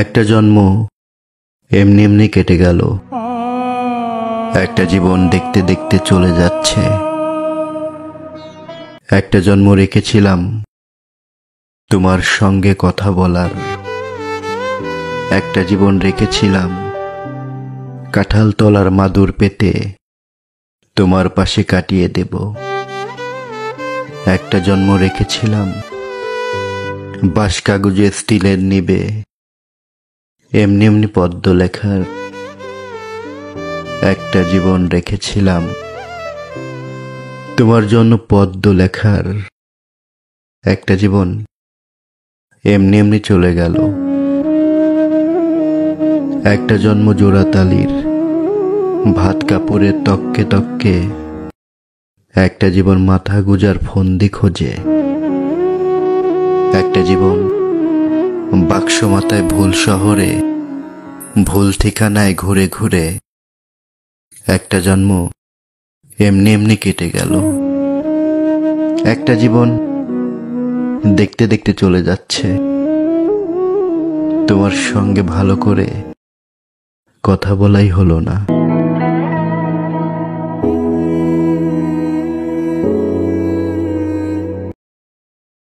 একটা জন্ম এমনি এমনি কেটে গেল, একটা জীবন দেখতে দেখতে চলে যাচ্ছে। একটা জন্ম রেখেছিলাম তোমার সঙ্গে কথা বলার, একটা জীবন রেখেছিলাম কাঁঠাল তলার মাদুর পেতে তোমার পাশে কাটিয়ে দেব। একটা জন্ম রেখেছিলাম বাঁশ কাগজে স্টিলের নিবে এমনি এমনি পদ্ম লেখার, একটা জীবন রেখেছিলাম তোমার জন্য পদ্ম লেখার। একটা জীবন এমনি এমনি চলে গেল। একটা জন্ম জোড়াতালির ভাত কাপড়ের তককে তককে, একটা জীবন মাথা গুজার ফন্দি খোঁজে। একটা জীবন বাক্স মাথায় ভুল শহরে ভুল ঠিকানায় ঘুরে ঘুরে, একটা জন্ম এমনি এমনি কেটে গেল। একটা জীবন দেখতে দেখতে চলে যাচ্ছে, তোমার সঙ্গে ভালো করে কথা বলাই হলো না।